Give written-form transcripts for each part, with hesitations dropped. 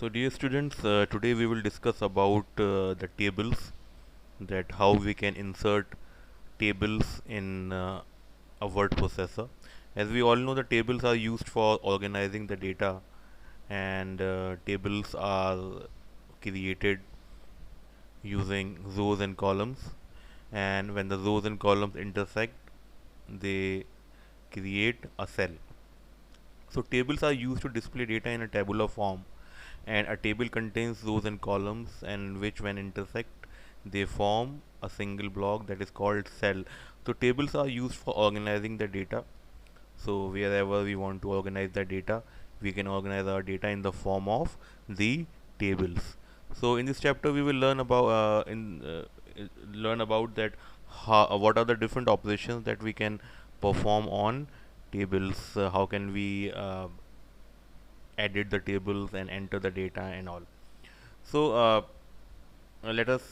So dear students, today we will discuss about the tables, that how we can insert tables in a word processor. As we all know, the tables are used for organizing the data, and tables are created using rows and columns, and when the rows and columns intersect, they create a cell. So tables are used to display data in a tabular form, and a table contains rows and columns, and which when intersect they form a single block that is called cell. So tables are used for organizing the data. So wherever we want to organize the data, we can organize our data in the form of the tables. So in this chapter we will learn about that what are the different operations that we can perform on tables, how can we edit the tables and enter the data and all. So let us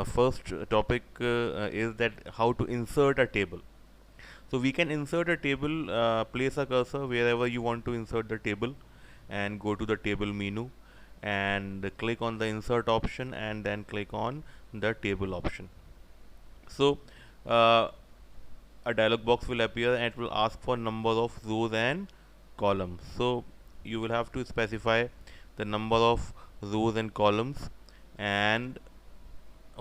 first topic is that how to insert a table. So we can insert a table, place a cursor wherever you want to insert the table, and go to the table menu and click on the insert option, and then click on the table option. So uh, a dialog box will appear and it will ask for number of rows and columns. So you will have to specify the number of rows and columns, and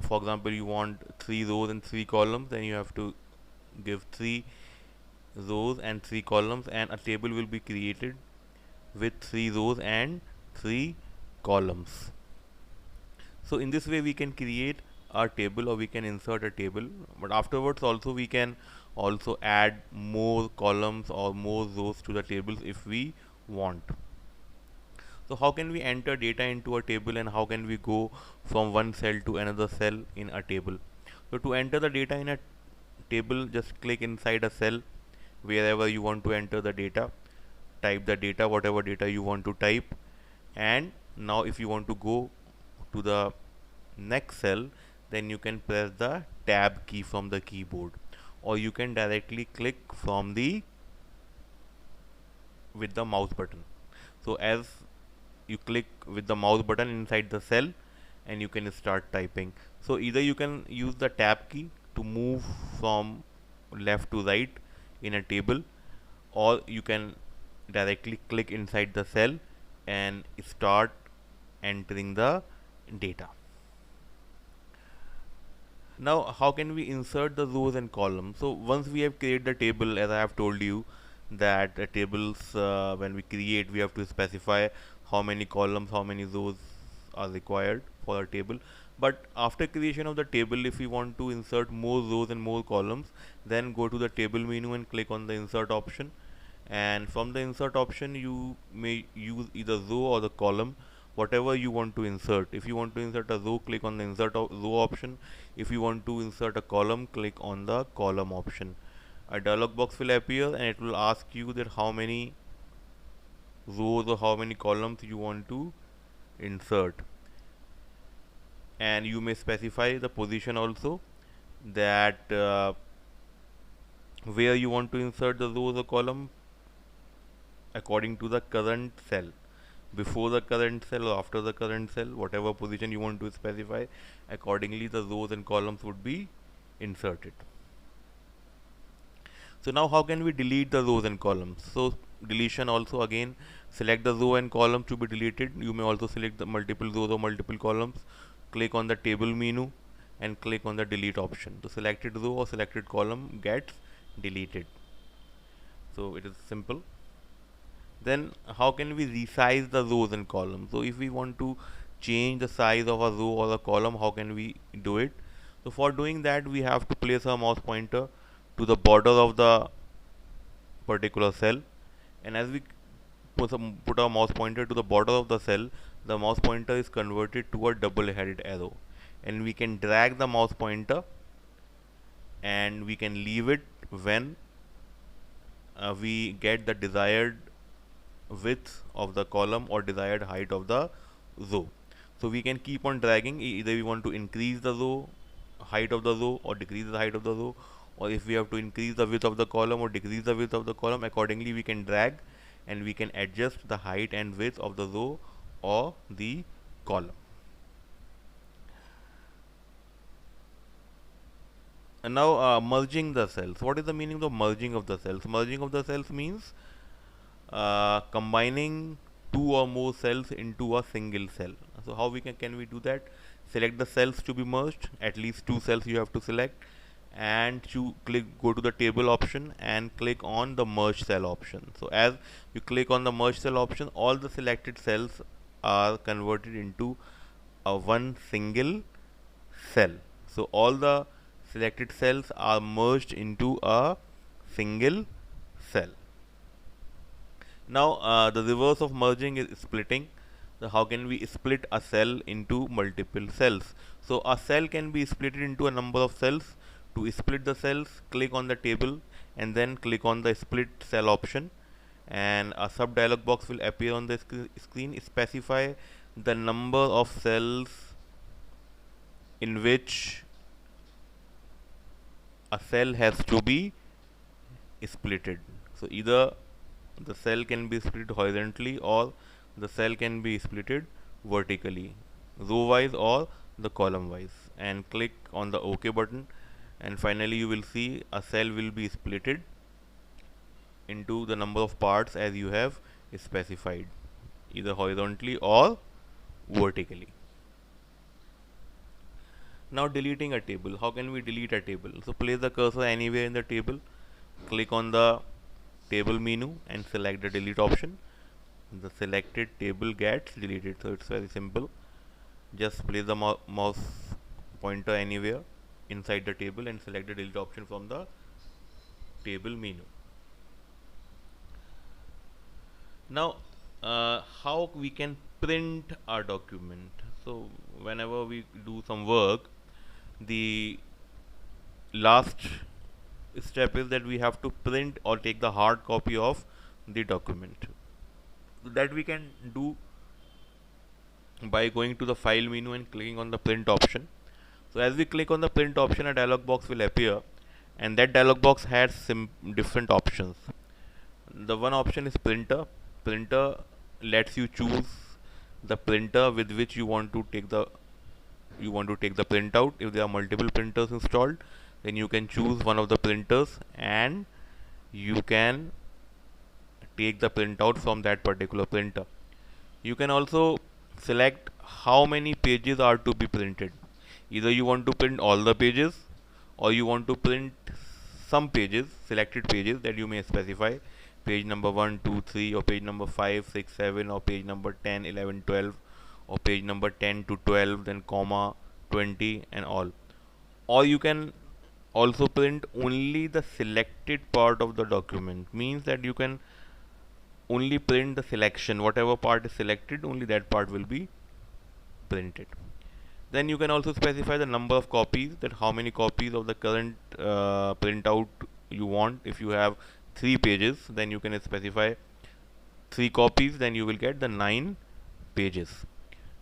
for example you want 3 rows and 3 columns, then you have to give 3 rows and 3 columns, and a table will be created with 3 rows and 3 columns. So in this way we can create a table, or we can insert a table, but afterwards also we can also add more columns or more rows to the tables if we want. So how can we enter data into a table, and how can we go from one cell to another cell in a table? So to enter the data in a table, just click inside a cell wherever you want to enter the data, type the data, whatever data you want to type, and now if you want to go to the next cell, then you can press the tab key from the keyboard, or you can directly click from the with the mouse button. So as you click with the mouse button inside the cell, and you can start typing. So either you can use the tab key to move from left to right in a table, or you can directly click inside the cell and start entering the data. Now how can we insert the rows and columns? So once we have created the table, as I have told you, that tables, when we create, we have to specify how many columns, how many rows are required for a table. But after creation of the table, if we want to insert more rows and more columns, then go to the table menu and click on the insert option, and from the insert option you may use either row or the column, whatever you want to insert. If you want to insert a row, click on the row option. If you want to insert a column, click on the column option. A dialog box will appear and it will ask you that how many rows or how many columns you want to insert, and you may specify the position also, that where you want to insert the rows or column according to the current cell, before the current cell or after the current cell, whatever position you want to specify, accordingly the rows and columns would be inserted. So now how can we delete the rows and columns? So deletion also, again select the row and column to be deleted. You may also select the multiple rows or multiple columns. Click on the table menu and click on the delete option. The selected row or selected column gets deleted. So it is simple. Then how can we resize the rows and columns? So if we want to change the size of a row or a column, how can we do it? So for doing that, we have to place our mouse pointer to the border of the particular cell, and as we put our mouse pointer to the border of the cell, the mouse pointer is converted to a double-headed arrow, and we can drag the mouse pointer and we can leave it when we get the desired width of the column or desired height of the row. So we can keep on dragging, either we want to increase the row height of the row or decrease the height of the row, or if we have to increase the width of the column or decrease the width of the column, accordingly we can drag and we can adjust the height and width of the row or the column. And now merging the cells. What is the meaning of merging of the cells? Merging of the cells means combining two or more cells into a single cell. So how can we do that? Select the cells to be merged. At least two cells you have to select, and to go to the table option and click on the merge cell option. So as you click on the merge cell option, all the selected cells are converted into a one single cell. So all the selected cells are merged into a single cell. Now the reverse of merging is splitting. So how can we split a cell into multiple cells? So a cell can be split into a number of cells. To split the cells, click on the table and then click on the split cell option, and a sub dialog box will appear on the screen. Specify the number of cells in which a cell has to be splitted. So either the cell can be split horizontally or the cell can be splitted vertically, row wise or the column wise, and click on the OK button, and finally you will see a cell will be splitted into the number of parts as you have specified, either horizontally or vertically. Now deleting a table. How can we delete a table? So place the cursor anywhere in the table, click on the table menu and select the delete option. The selected table gets deleted. So it's very simple. Just place the mouse pointer anywhere inside the table and select the delete option from the table menu. Now how we can print our document? So whenever we do some work, the last step is that we have to print or take the hard copy of the document. That we can do by going to the file menu and clicking on the print option. So as we click on the print option, a dialog box will appear, and that dialog box has some different options. The one option is printer. Printer lets you choose the printer with which you want to take the printout. If there are multiple printers installed, then you can choose one of the printers and you can take the printout from that particular printer. You can also select how many pages are to be printed. Either you want to print all the pages or you want to print some pages, selected pages that you may specify, page number 1, 2, 3, or page number 5, 6, 7, or page number 10, 11, 12, or page number 10 to 12, then comma 20 and all. Or you can also print only the selected part of the document. Means that you can only print the selection, whatever part is selected, only that part will be printed. Then you can also specify the number of copies, that how many copies of the current printout you want. If you have 3 pages, then you can specify 3 copies, then you will get the 9 pages.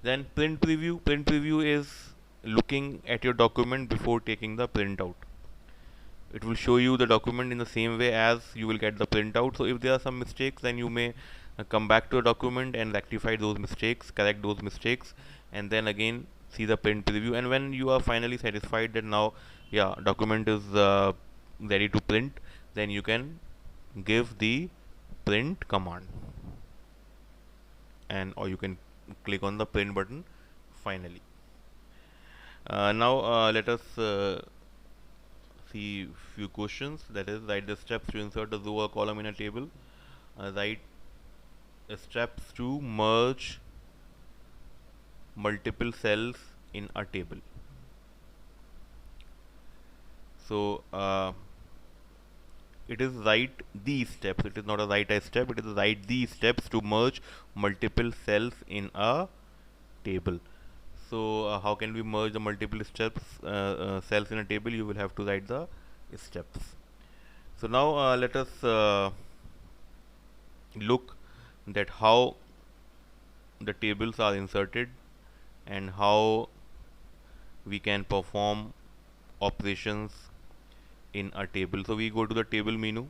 Then print preview. Print preview is looking at your document before taking the printout. It will show you the document in the same way as you will get the printout. So if there are some mistakes, then you may come back to a document and rectify those mistakes, correct those mistakes, and then again see the print preview. And when you are finally satisfied that now document is ready to print, then you can give the print command, and or you can click on the print button finally. Now let us see few questions. That is, write the steps to insert a row or column in a table. Write steps to merge multiple cells in a table. So it is write these steps. It is not a write a step. It is write these steps to merge multiple cells in a table. So how can we merge the multiple steps cells in a table? You will have to write the steps. So now let us look that how the tables are inserted and how we can perform operations in a table. So we go to the table menu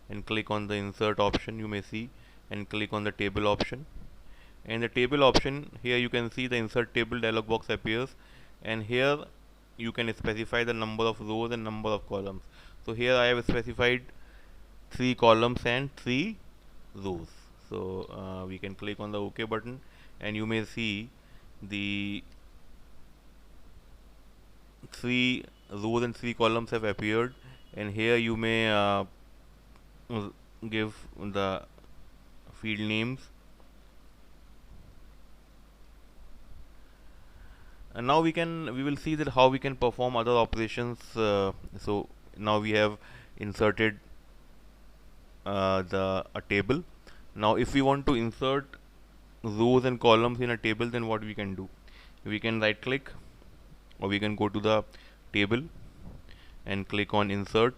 and click on the insert option. You may see and click on the table option. In the table option, here you can see the insert table dialog box appears, and here you can specify the number of rows and number of columns. So here I have specified 3 columns and 3 rows. So we can click on the OK button, and you may see the 3 rows and 3 columns have appeared, and here you may give the field names. And now we will see that how we can perform other operations. So now we have inserted a table. Now if we want to insert rows and columns in a table, then what we can do? We can right click, or we can go to the table and click on insert.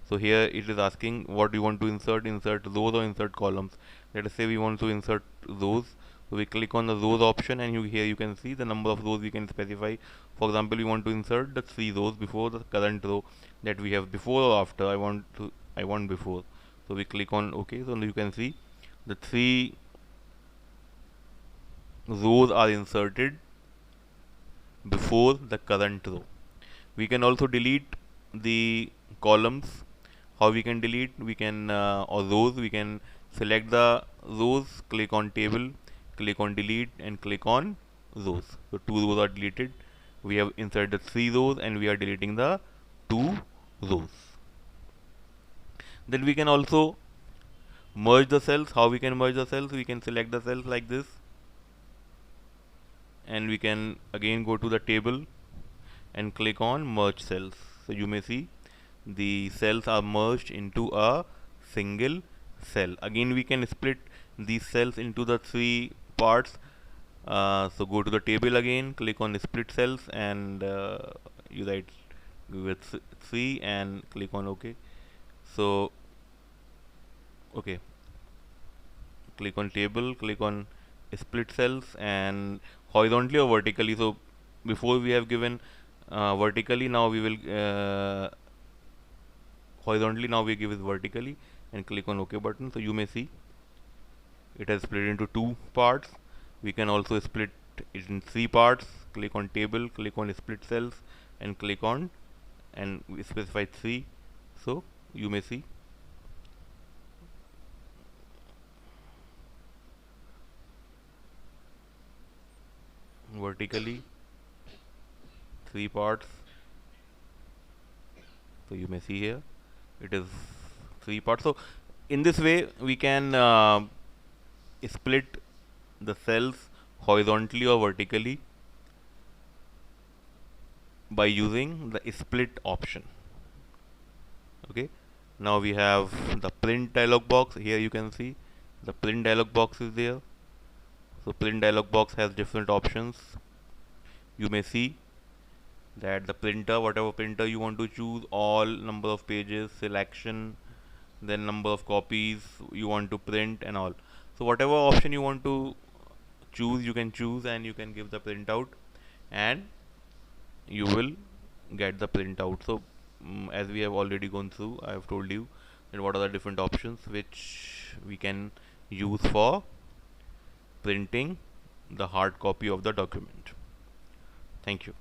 So here it is asking what you want to insert rows or insert columns. Let us say we want to insert rows. So we click on the rows option, and here you can see the number of rows we can specify. For example, we want to insert the 3 rows before the current row that we have, before or after. I want before. So we click on OK. So you can see the 3 rows are inserted before the current row. We can also delete the columns. How we can delete? We can or rows, we can select the rows, click on table, click on delete, and click on rows. So 2 rows are deleted. We have inserted the 3 rows, and we are deleting the 2 rows. Then we can also merge the cells. How we can merge the cells? We can select the cells like this, and we can again go to the table and click on merge cells. So you may see the cells are merged into a single cell. Again, we can split these cells into the 3 parts. So go to the table again, click on split cells, and you write with 3 and click on OK. So OK, click on table, click on split cells, and horizontally or vertically. So before we have given vertically, now we will horizontally, now we give it vertically, and click on OK button. So you may see it has split into 2 parts. We can also split it in 3 parts. Click on table, click on split cells, and click on, and we specify 3. So you may see vertically 3 parts. So you may see here it is 3 parts. So in this way we can split the cells horizontally or vertically by using the split option. Okay, now we have the print dialog box. Here you can see the print dialog box is there. So print dialog box has different options. You may see that the printer, whatever printer you want to choose, all number of pages, selection, then number of copies you want to print, and all. So whatever option you want to choose, you can choose, and you can give the printout, and you will get the printout. So as we have already gone through, I have told you that what are the different options which we can use for printing the hard copy of the document. Thank you.